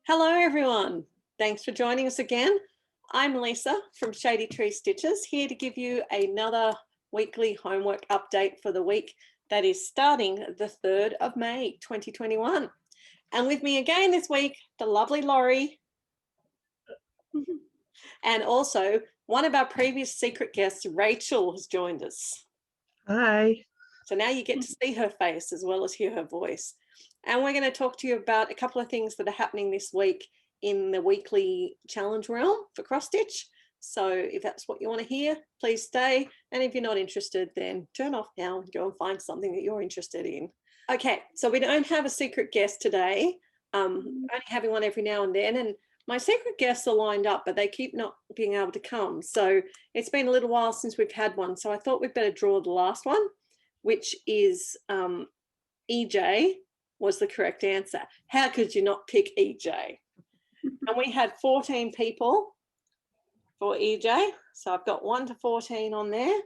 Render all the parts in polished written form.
Hello everyone, thanks for joining us again. I'm Lisa from Shady Tree Stitches, here to give you another weekly homework update for the week that is starting the 3rd of May 2021. And with me again this week, the lovely Laurie, and also one of our previous secret guests, Rachel, has joined us. Hi. So now you get to see her face as well as hear her voice. And we're going to talk to you about a couple of things that are happening this week in the weekly challenge realm for cross stitch. So if that's what you want to hear, please stay. And if you're not interested, then turn off now and go and find something that you're interested in. Okay, so we don't have a secret guest today. Only having one every now and then. And my secret guests are lined up, but they keep not being able to come. So it's been a little while since we've had one. So I thought we'd better draw the last one, which is EJ was the correct answer. How could you not pick EJ? And we had 14 people for EJ. So I've got 1 to 14 on there.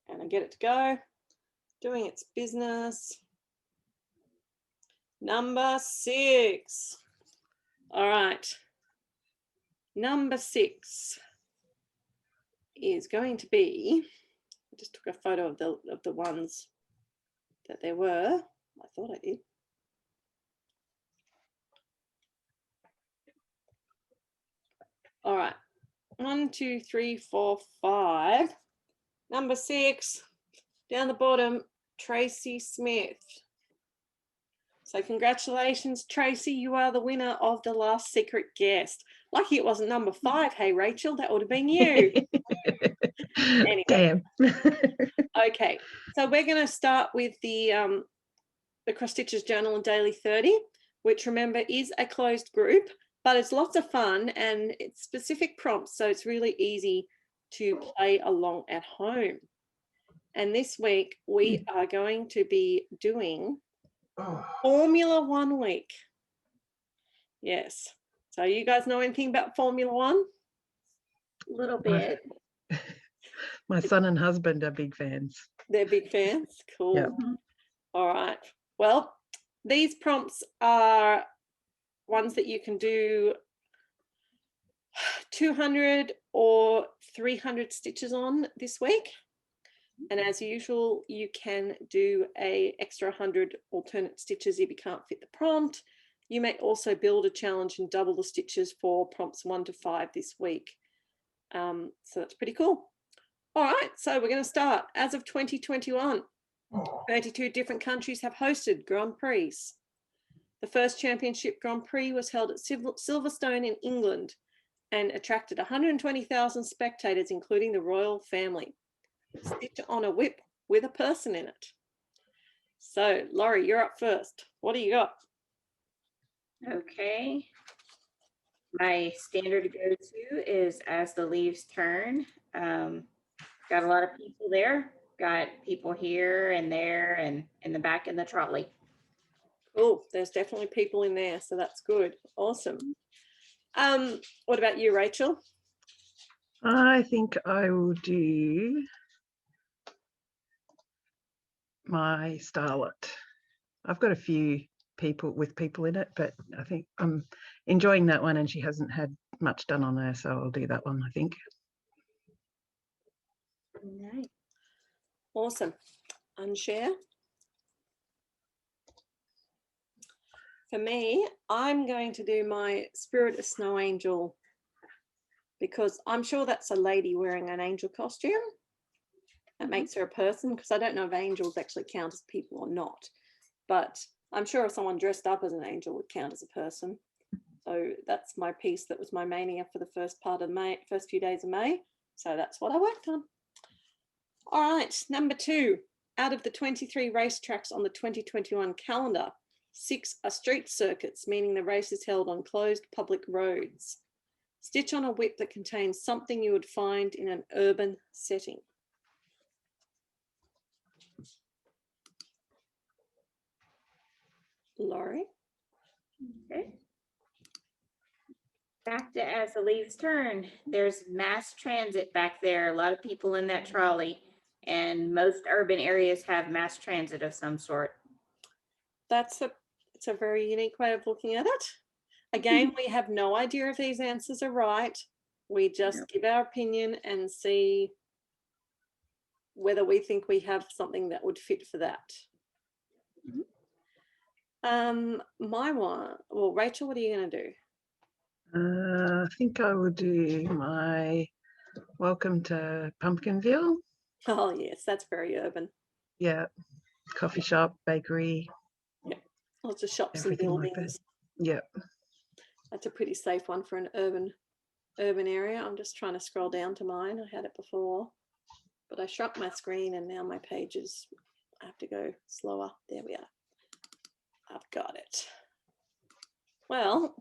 And I get it to go. Doing its business. Number 6. All right. Number 6 is going to be, I just took a photo of the ones that there were. I thought I did. All right. 1, 2, 3, 4, 5. Number 6, down the bottom, Tracy Smith. So congratulations, Tracy. You are the winner of the last secret guest. Lucky it wasn't number 5. Hey, Rachel, that would have been you. Anyway. Damn. Okay, so we're going to start with the Cross Stitches Journal and Daily 30, which remember is a closed group, but it's lots of fun and it's specific prompts, so it's really easy to play along at home. And this week we are going to be doing Formula 1 week. Yes. So you guys know anything about Formula 1? A little bit. My son and husband are big fans. They're big fans? Cool. Yep. All right. Well, these prompts are ones that you can do 200 or 300 stitches on this week. And as usual, you can do an extra 100 alternate stitches if you can't fit the prompt. You may also build a challenge and double the stitches for prompts 1 to 5 this week. So that's pretty cool. All right, so we're going to start. As of 2021, 32 different countries have hosted Grand Prix. The first championship Grand Prix was held at Silverstone in England and attracted 120,000 spectators, including the royal family. Stitch on a whip with a person in it. So, Laurie, you're up first. What do you got? Okay. My standard to go to is As the Leaves Turn. Got a lot of people there. Got people here and there and in the back in the trolley. Oh, there's definitely people in there, so that's good. Awesome. What about you, Rachel? I think I will do my starlet. I've got a few people in it, but I think I'm enjoying that one and she hasn't had much done on her, so I'll do that one, I think. Nice. Awesome. Unshare. For me, I'm going to do my Spirit of Snow Angel because I'm sure that's a lady wearing an angel costume. That makes her a person, because I don't know if angels actually count as people or not. But I'm sure if someone dressed up as an angel would count as a person. So that's my piece that was my mania for the first part of May, first few days of May. So that's what I worked on. All right, number 2. Out of the 23 racetracks on the 2021 calendar, 6 are street circuits, meaning the race is held on closed public roads. Stitch on a whip that contains something you would find in an urban setting. Laurie? Okay. Back to As the Leaves Turn. There's mass transit back there. A lot of people in that trolley. And most urban areas have mass transit of some sort. That's It's a very unique way of looking at it. Again, we have no idea if these answers are right. We just give our opinion and see whether we think we have something that would fit for that. My one, well, Rachel, what are you going to do? I think I will do my welcome to Pumpkinville. Oh, yes, that's very urban. Yeah, coffee shop, bakery. Yeah, lots of shops Everything and like that. buildings. Yeah. That's a pretty safe one for an urban area. I'm just trying to scroll down to mine. I had it before, but I shrunk my screen and now my pages, I have to go slower. There we are. I've got it. Well,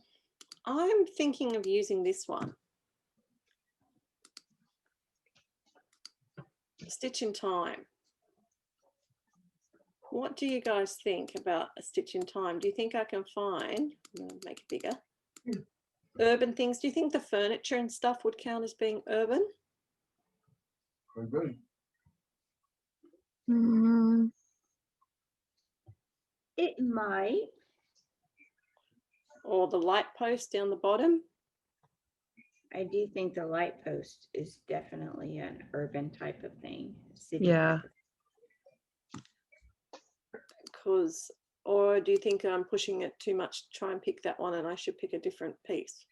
I'm thinking of using this one. Stitch in Time. What do you guys think about a stitch in time? Do you think I can find, I'm going to make it bigger, urban things? Do you think the furniture and stuff would count as being urban? It might. Or the light post down the bottom? I do think the light post is definitely an urban type of thing. City Yeah. type of Because, or do you think I'm pushing it too much to try and pick that one and I should pick a different piece?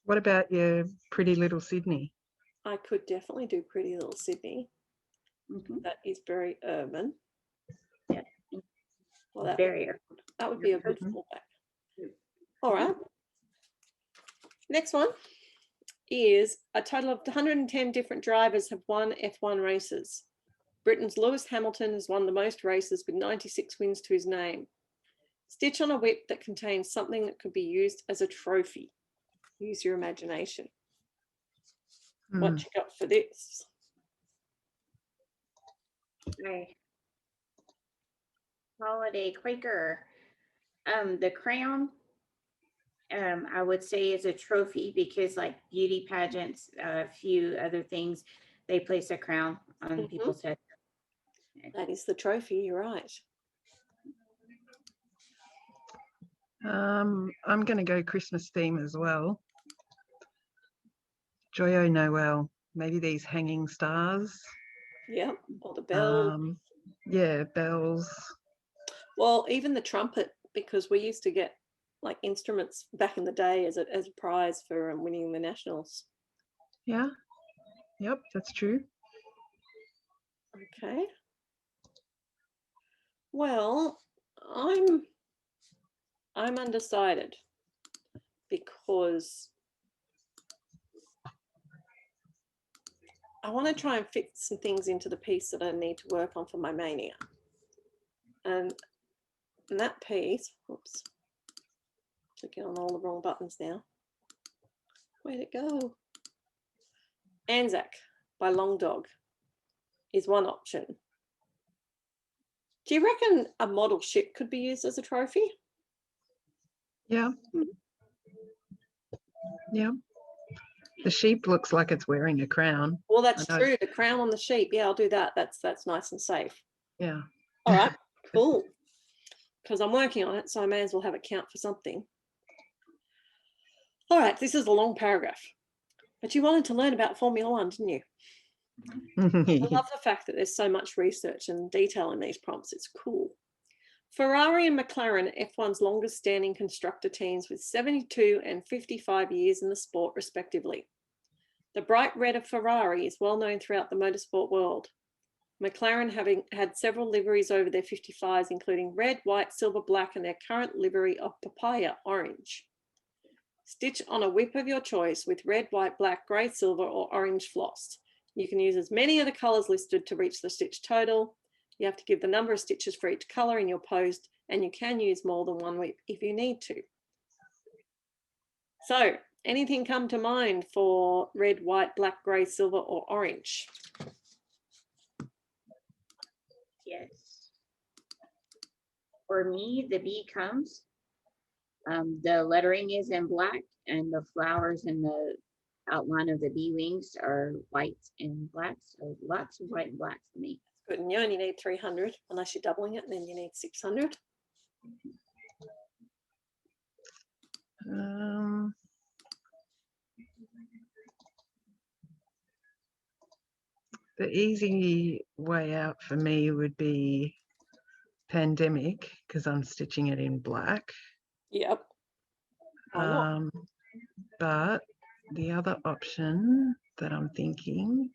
What about your Pretty Little Sydney? I could definitely do Pretty Little Sydney. That is very urban. Yeah. Well, that barrier. would be a good fallback. All right. Next one is a total of 110 different drivers have won F1 races. Britain's Lewis Hamilton has won the most races with 96 wins to his name. Stitch on a whip that contains something that could be used as a trophy. Use your imagination. What you got for this? Okay. Holiday Quaker. The crown, I would say is a trophy because like beauty pageants, a few other things, they place a crown on people's heads. That is the trophy, you're right. I'm going to go Christmas theme as well. Joyeux Noel, maybe these hanging stars. Yeah, or the bell. Yeah, bells. Well, even the trumpet, because we used to get like instruments back in the day as a prize for winning the nationals. Yeah, yep, that's true. Okay. Well, I'm undecided because I want to try and fit some things into the piece that I need to work on for my mania. And that piece, oops, clicking on all the wrong buttons now. Where'd it go? Anzac by Long Dog is one option. Do you reckon a model ship could be used as a trophy? Yeah. Yeah. The sheep looks like it's wearing a crown. Well, that's true. The crown on the sheep. Yeah, I'll do that. That's nice and safe. Yeah. All right, cool. Because I'm working on it, so I may as well have it count for something. All right, this is a long paragraph. But you wanted to learn about Formula One, didn't you? I love the fact that there's so much research and detail in these prompts. It's cool. Ferrari and McLaren, F1's longest standing constructor teams with 72 and 55 years in the sport, respectively. The bright red of Ferrari is well known throughout the motorsport world. McLaren having had several liveries over their 55s, including red, white, silver, black, and their current livery of papaya orange. Stitch on a whip of your choice with red, white, black, grey, silver, or orange floss. You can use as many of the colours listed to reach the stitch total. You have to give the number of stitches for each colour in your post, and you can use more than one whip if you need to. So, anything come to mind for red, white, black, grey, silver, or orange? Yes. For me, the bee comes. The lettering is in black, and the flowers and the outline of the bee wings are white and black. So lots of white and black for me. Good, and you only need 300 unless you're doubling it, and then you need 600. The easy way out for me would be pandemic, because I'm stitching it in black. Yep. Why not? But the other option that I'm thinking,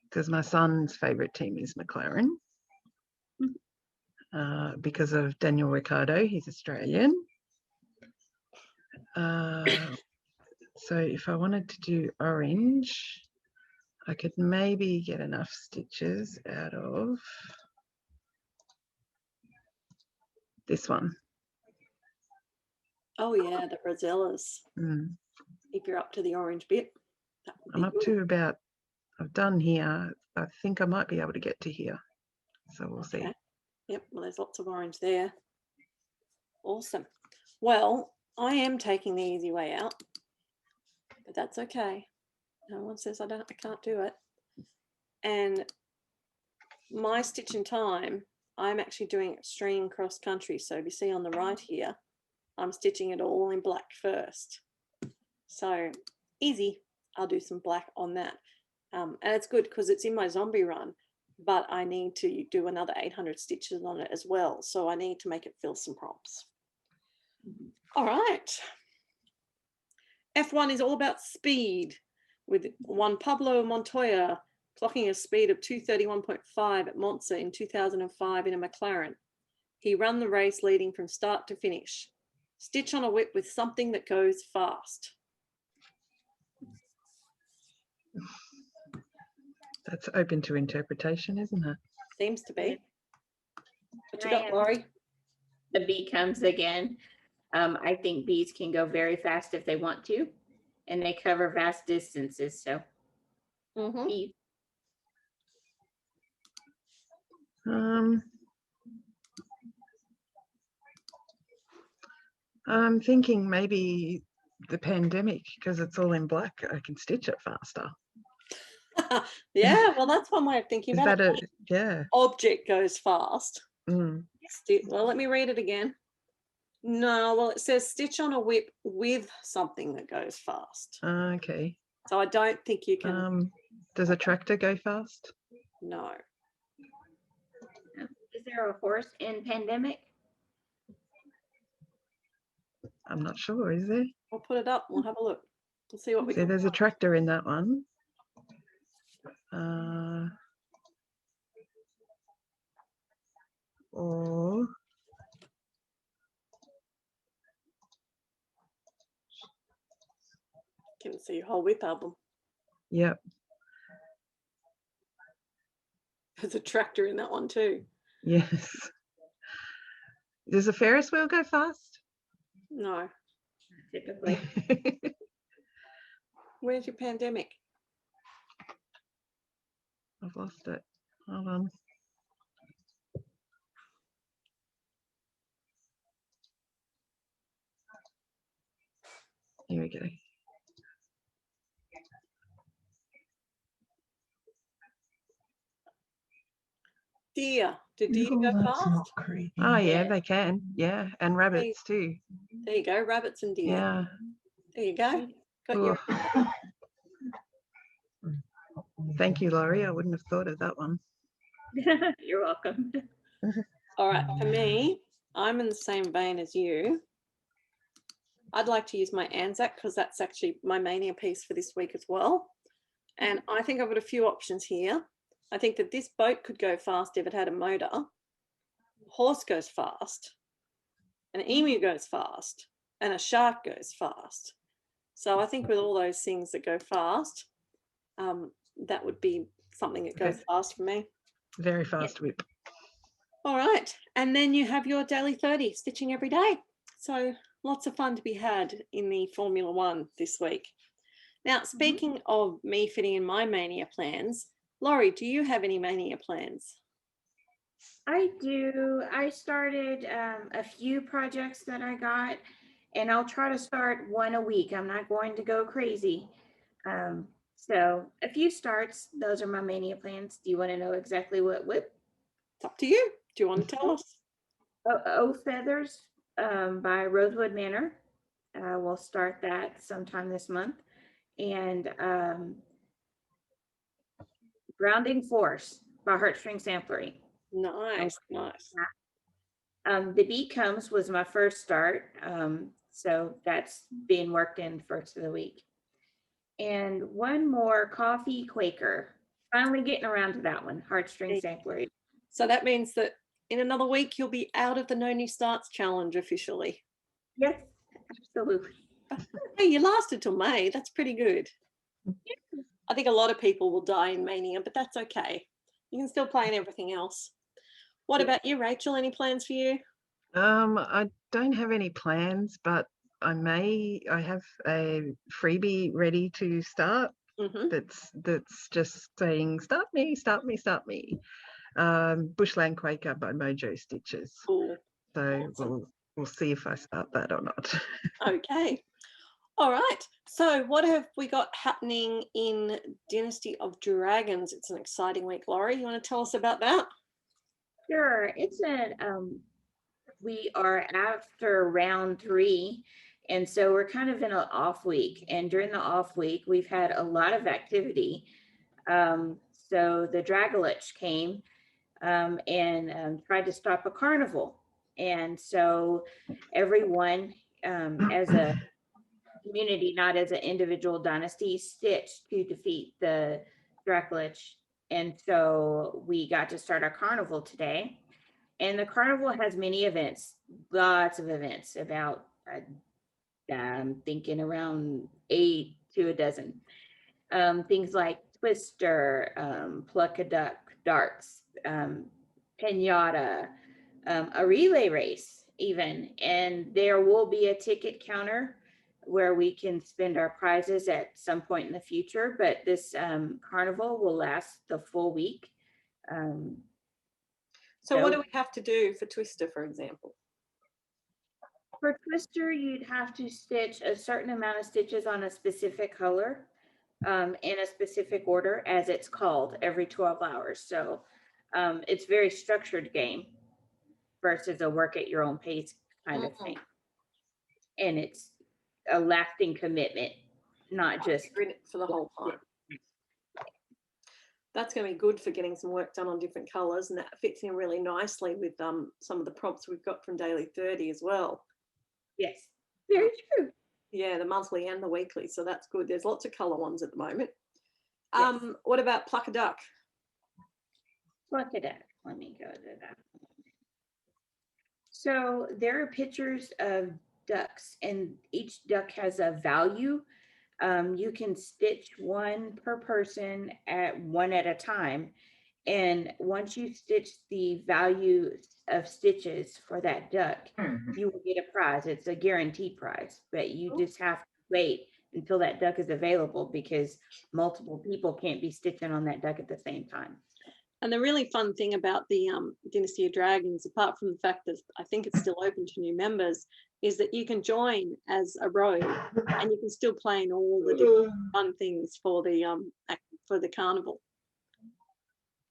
because my son's favourite team is McLaren, because of Daniel Ricciardo, he's Australian. So if I wanted to do orange, I could maybe get enough stitches out of this one. Oh yeah, the rosellas. If you're up to the orange bit, I'm up to about, I've done here. I think I might be able to get to here. So we'll see. Yep, well, there's lots of orange there. Awesome. Well, I am taking the easy way out, but that's okay. No one says I can't do it. And my stitch in time, I'm actually doing extreme cross country. So if you see on the right here, I'm stitching it all in black first. So easy. I'll do some black on that. And it's good because it's in my zombie run, but I need to do another 800 stitches on it as well. So I need to make it fill some prompts. All right. F1 is all about speed, with Juan Pablo Montoya clocking a speed of 231.5 at Monza in 2005 in a McLaren. He ran the race leading from start to finish. Stitch on a whip with something that goes fast. That's open to interpretation, isn't it? Seems to be. What you got, Laurie? The bee comes again. I think bees can go very fast if they want to, and they cover vast distances. So, bees. I'm thinking maybe the pandemic, because it's all in black. I can stitch it faster. Yeah, well, that's one way of thinking about it. Yeah. Object goes fast. Well, let me read it again. No, well, it says stitch on a whip with something that goes fast. Okay. So I don't think you can. Does a tractor go fast? No. Is there a horse in pandemic? I'm not sure, is there? We'll put it up. We'll have a look. We'll see what we can. There's a tractor in that one. Or can see your whole whip album. Yep. There's a tractor in that one too. Yes. Does a Ferris wheel go fast? No. Typically. Where's your pandemic? I've lost it. Hold on. Here we go. Deer. Do deer go fast? Not creepy. Oh yeah, they can. Yeah, and rabbits too. There you go, rabbits and deer. Yeah. There you go. Got your. Thank you, Laurie. I wouldn't have thought of that one. You're welcome. All right, for me, I'm in the same vein as you. I'd like to use my Anzac because that's actually my mania piece for this week as well. And I think I've got a few options here. I think that this boat could go fast if it had a motor. Horse goes fast. An emu goes fast. And a shark goes fast. So I think with all those things that go fast, that would be something that goes fast for me. Very fast whip. All right. And then you have your daily 30, stitching every day. So lots of fun to be had in the Formula One this week. Now, speaking of me fitting in my mania plans, Laurie, do you have any mania plans? I do. I started a few projects that I got, and I'll try to start one a week. I'm not going to go crazy. So a few starts. Those are my mania plans. Do you want to know exactly what whip? It's up to you. Do you want to tell us? Oh, Feathers by Rosewood Manor. We'll start that sometime this month. And Grounding Force by Heartstring Samplery. Nice, nice. The Bee Comes was my first start. So that's being worked in first of the week. And one more, Coffee Quaker. Finally getting around to that one, Heartstring Sanctuary. So that means that in another week, you'll be out of the No New Starts challenge officially. Yes, absolutely. Hey, you lasted till May. That's pretty good. I think a lot of people will die in Mania, but that's okay. You can still play in everything else. What about you, Rachel? Any plans for you? I don't have any plans, but I have a freebie ready to start. That's just saying start me. Bushland Quaker by Mojo Stitches. Cool. So awesome. We'll see if I start that or not. Okay. All right. So what have we got happening in Dynasty of Dragons? It's an exciting week. Laurie, you want to tell us about that? Sure. We are after round 3. And so we're kind of in an off week. And during the off week, we've had a lot of activity. So the Dragolich came and tried to stop a carnival. And so everyone, as a community, not as an individual dynasty, stitched to defeat the Dracolich. And so we got to start our carnival today. And the carnival has many events, lots of events, about, I'm thinking around 8 to a dozen. Things like Twister, Pluck a Duck, darts, pinata, a relay race even. And there will be a ticket counter where we can spend our prizes at some point in the future. But this carnival will last the full week. So what do we have to do for Twister, for example? For Twister, you'd have to stitch a certain amount of stitches on a specific color in a specific order as it's called every 12 hours. So it's very structured game versus a work at your own pace kind of thing. And it's a lasting commitment, not just for the whole time. That's going to be good for getting some work done on different colors, and that fits in really nicely with some of the prompts we've got from Daily 30 as well. Yes, very true. Yeah, the monthly and the weekly, so that's good. There's lots of color ones at the moment. Yes. What about Pluck a Duck? Pluck a Duck. Let me go to that. So there are pictures of ducks, and each duck has a value. You can stitch one per person at one at a time. And once you stitch the value of stitches for that duck, you will get a prize. It's a guaranteed prize, but you just have to wait until that duck is available because multiple people can't be stitching on that duck at the same time. And the really fun thing about the Dynasty of Dragons, apart from the fact that I think it's still open to new members, is that you can join as a rogue and you can still play in all the different fun things for the carnival.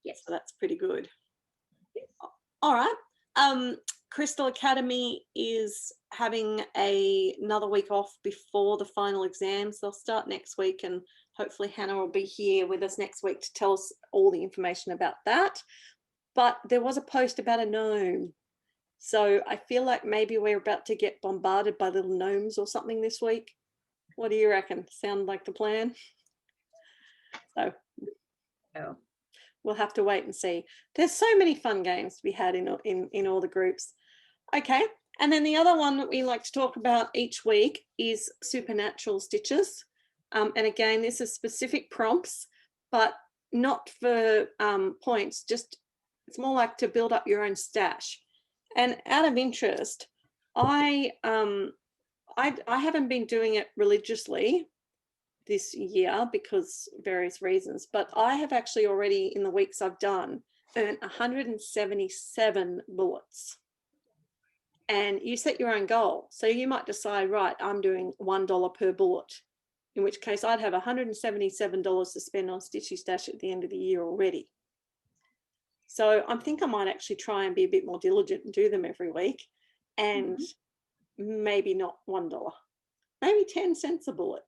Yes, so that's pretty good. All right. Crystal Academy is having another week off before the final exams. They'll start next week, and hopefully Hannah will be here with us next week to tell us all the information about that. But there was a post about a gnome. So I feel like maybe we're about to get bombarded by little gnomes or something this week. What do you reckon? Sound like the plan? So we'll have to wait and see. There's so many fun games to be had in all the groups. Okay, and then the other one that we like to talk about each week is Supernatural Stitches. And again, this is specific prompts, but not for points, just it's more like to build up your own stash. And out of interest, I haven't been doing it religiously this year because various reasons, but I have actually already in the weeks I've done earned 177 bullets. And you set your own goal. So you might decide, right, I'm doing $1 per bullet in which case I'd have $177 to spend on Stitchy Stash at the end of the year already. So I think I might actually try and be a bit more diligent and do them every week, and maybe not $1, maybe 10 cents a bullet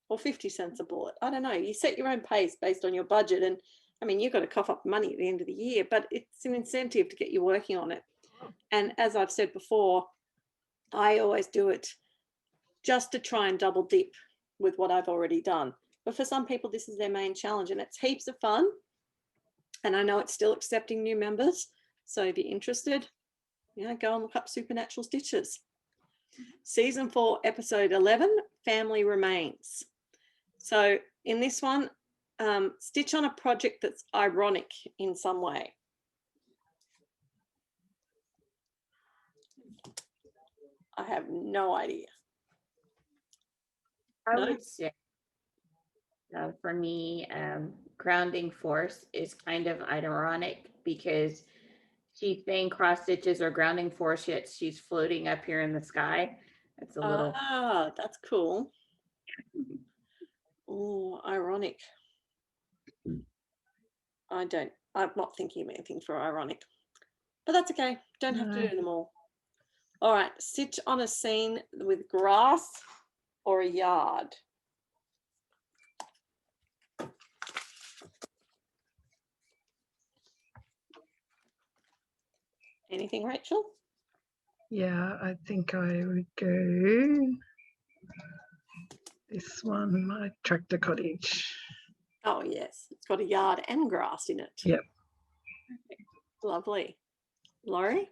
or 50 cents a bullet. I don't know. You set your own pace based on your budget. And I mean, you've got to cough up money at the end of the year, but it's an incentive to get you working on it. And as I've said before, I always do it just to try and double dip with what I've already done. But for some people, this is their main challenge, and it's heaps of fun. And I know it's still accepting new members. So if you're interested, go and look up Supernatural Stitches. Season 4, episode 11, Family Remains. So in this one, stitch on a project that's ironic in some way. I have no idea. I would say for me, grounding force is kind of ironic because she's saying cross stitches or grounding force, yet she's floating up here in the sky. It's a little. Ah, that's cool. Oh, ironic. I'm not thinking of anything for ironic, but that's okay. Don't have to do them all. All right, stitch on a scene with grass or a yard. Anything, Rachel? Yeah, I think I would go this one, my tractor cottage. Oh, yes. It's got a yard and grass in it. Yep. Lovely. Laurie?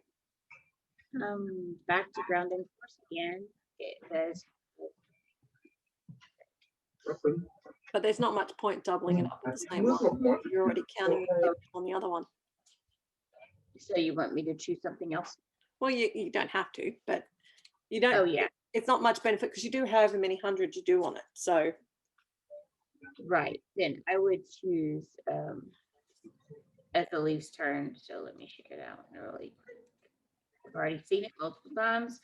Back to grounding force again. It says. But there's not much point doubling it up with the same one. You're already counting on the other one. So you want me to choose something else? Well, you don't have to, but you don't. Oh, yeah. It's not much benefit because you do however many hundred you do on it. So. Right. Then I would choose at the leaves turn. So let me check it out really quick. I've already seen it multiple times.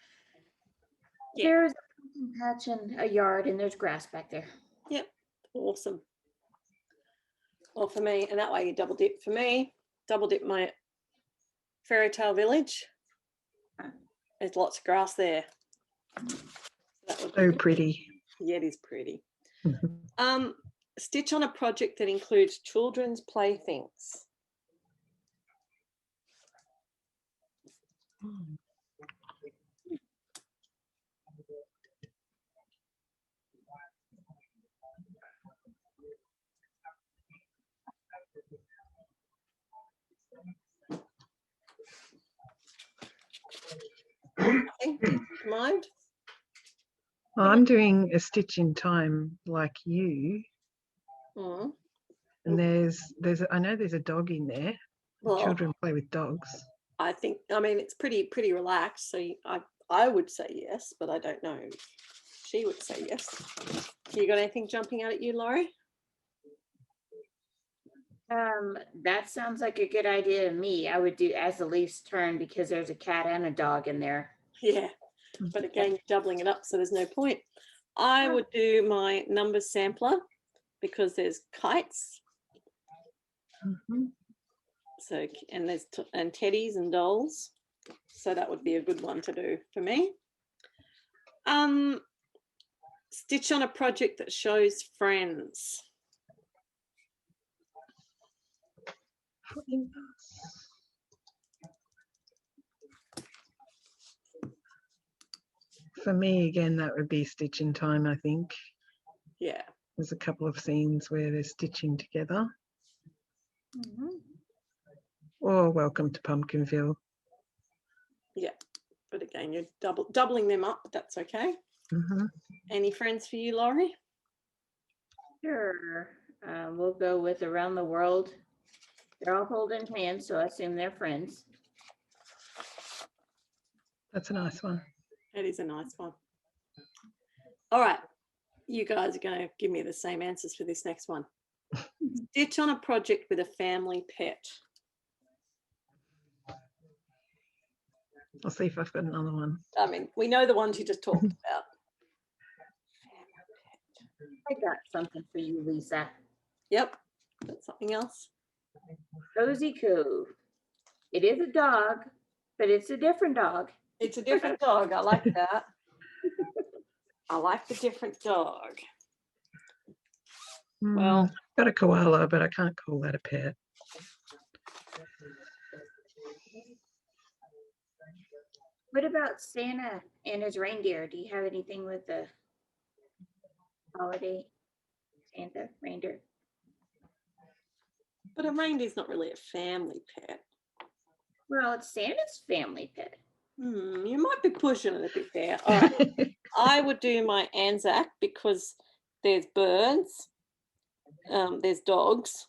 Yeah. There's a pumpkin patch and a yard, and there's grass back there. Yep. Awesome. Well, for me, and that way you double dip. For me, double dip my fairy tale village. There's lots of grass there. So pretty. Yeah, it is pretty. Stitch on a project that includes children's playthings. Mind? Well, I'm doing a stitch in time like you. Mm. And I know there's a dog in there. Well, children play with dogs. I mean, it's pretty relaxed. So I would say yes, but I don't know. She would say yes. You got anything jumping out at you, Laurie? That sounds like a good idea to me. I would do as the leaves turn because there's a cat and a dog in there. Yeah, but again, you're doubling it up, so there's no point. I would do my number sampler because there's kites. So, and there's and teddies and dolls. So that would be a good one to do for me. Stitch on a project that shows friends. For me, again, that would be stitch in time, I think. Yeah. There's a couple of scenes where they're stitching together. Or Welcome to Pumpkinville. Yeah, but again, you're doubling them up, but that's okay. Any friends for you, Laurie? Sure. We'll go with Around the World. They're all holding hands, so I assume they're friends. That's a nice one. It is a nice one. All right. You guys are going to give me the same answers for this next one. Stitch on a project with a family pet. I'll see if I've got another one. I mean, we know the ones you just talked about. I got something for you, Lisa. Yep. That's something else. Cozy Cove. It is a dog, but it's a different dog. It's a different dog. I like that. I like the different dog. Well, got a koala, but I can't call that a pet. What about Santa and his reindeer? Do you have anything with the holiday Santa reindeer? but a reindeer's not really a family pet. Well, it's Santa's family pet. You might be pushing it a bit there. All right. I would do my Anzac because there's birds, there's dogs,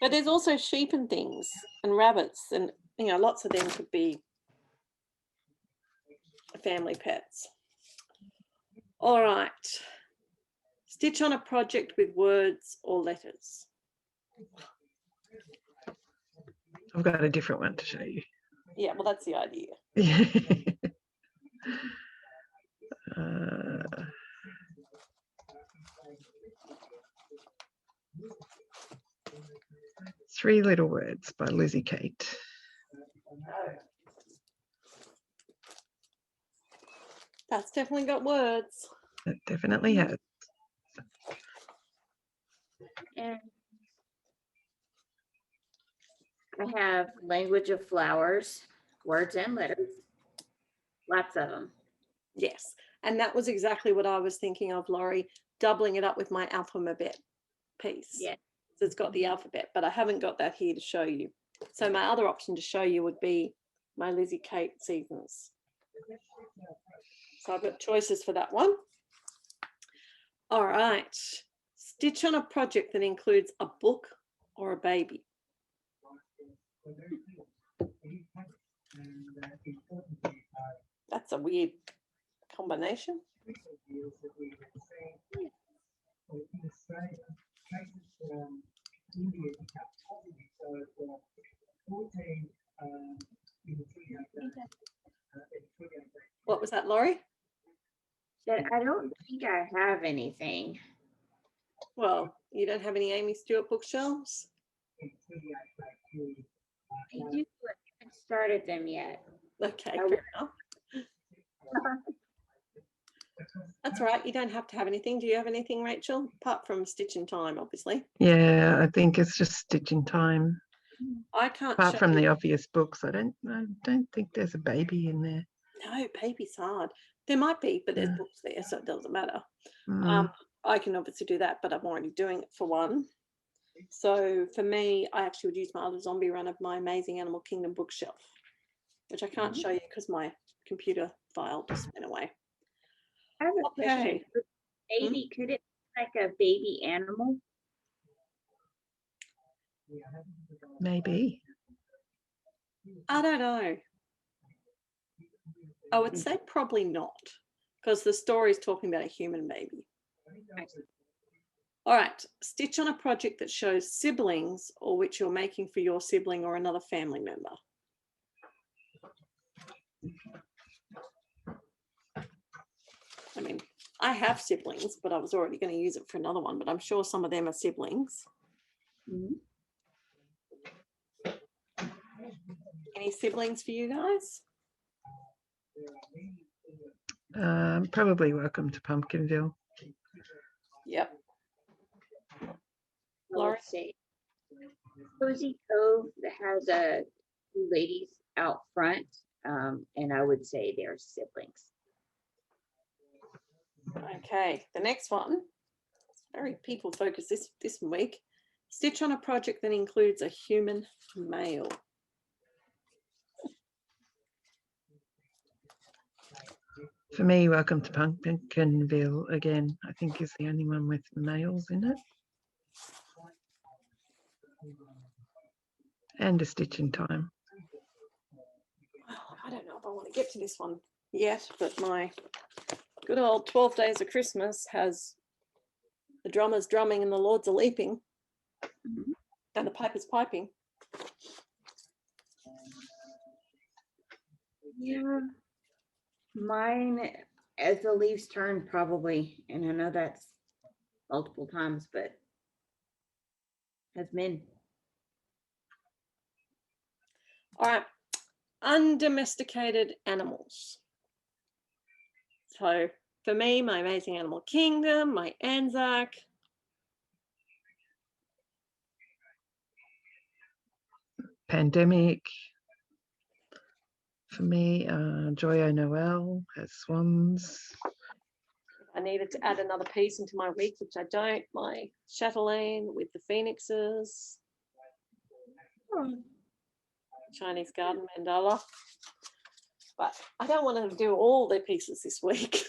but there's also sheep and things and rabbits, and lots of them could be family pets. All right. Stitch on a project with words or letters. I've got a different one to show you. Yeah, well, that's the idea. Three Little Words by Lizzie Kate. That's definitely got words. It definitely has. And I have language of flowers, words and letters. Lots of them. Yes. And that was exactly what I was thinking of, Laurie, doubling it up with my alphabet piece. Yeah. So it's got the alphabet, but I haven't got that here to show you. So my other option to show you would be my Lizzie Kate seasons. So I've got choices for that one. All right. Stitch on a project that includes a book or a baby. That's a weird combination. What was that, Laurie? That I don't think I have anything. Well, you don't have any Amy Stewart bookshelves? I do, but I haven't started them yet. Okay, fair enough. That's all right. You don't have to have anything. Do you have anything, Rachel? Apart from Stitch in Time, obviously. Yeah, I think it's just Stitch in Time. I can't. Apart from the obvious books, I don't think there's a baby in there. No, baby's hard. There might be, but there's books there, so it doesn't matter. I can obviously do that, but I'm already doing it for one. So for me, I actually would use my other zombie run of my Amazing Animal Kingdom bookshelf, which I can't show you because my computer file just went away. I have a question. Baby, could it be like a baby animal? Maybe. I don't know. I would say probably not, because the story is talking about a human baby. All right, stitch on a project that shows siblings or which you're making for your sibling or another family member. I mean, I have siblings, but I was already going to use it for another one, but I'm sure some of them are siblings. Any siblings for you guys? Probably Welcome to Pumpkinville. Yep. Laura, say Cozy Cove that has two ladies out front, and I would say they're siblings. Okay, the next one, very people focused this week. Stitch on a project that includes a human male. For me, Welcome to Pumpkinville again, I think is the only one with males in it. And a Stitch in Time. I don't know if I want to get to this one yet, but my good old 12 Days of Christmas has the drummers drumming and the lords are leaping and the pipers piping. Yeah, mine as the leaves turn probably, and I know that's multiple times, but has men. All right. Undomesticated animals. So for me, my Amazing Animal Kingdom, my Anzac. Pandemic. For me, Joyo Noel has swans. I needed to add another piece into my week, which I don't. My chatelaine with the phoenixes. Chinese garden mandala. But I don't want to do all their pieces this week.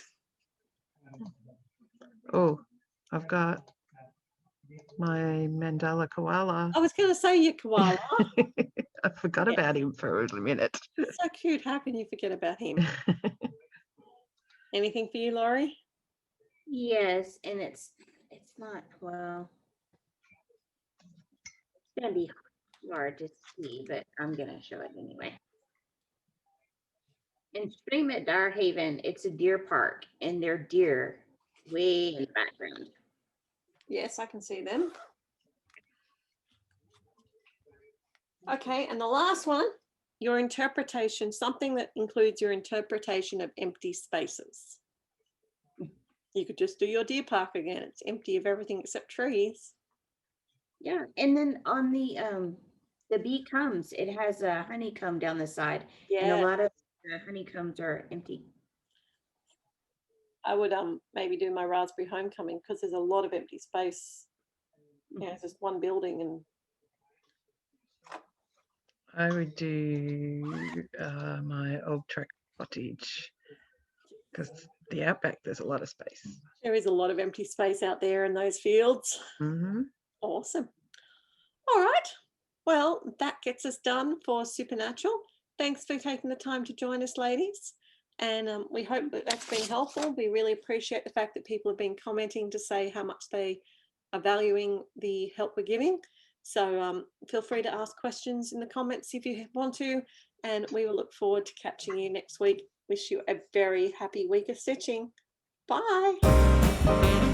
Oh, I've got my mandala koala. I was going to say your koala. I forgot about him for a minute. It's so cute. How can you forget about him? Anything for you, Laurie? Yes, and it's not, well, it's gonna be hard to see, but I'm gonna show it anyway. In Stream at Darhaven, it's a deer park, and there are deer way in the background. Yes, I can see them. Okay, and the last one, your interpretation, something that includes your interpretation of empty spaces. You could just do your deer park again. It's empty of everything except trees. Yeah, and then on the bee comes, it has a honeycomb down the side, and a Yeah, lot of the honeycombs are empty. I would maybe do my raspberry homecoming because there's a lot of empty space. Yeah, it's just one building and I would do my old track cottage because the outback, there's a lot of space. there is a lot of empty space out there in those fields. Mm-hmm. Awesome. All right. Well, that gets us done for Supernatural. Thanks for taking the time to join us, ladies. And we hope that that's been helpful. We really appreciate the fact that people have been commenting to say how much they are valuing the help we're giving. So feel free to ask questions in the comments if you want to. And we will look forward to catching you next week. Wish you a very happy week of stitching. Bye.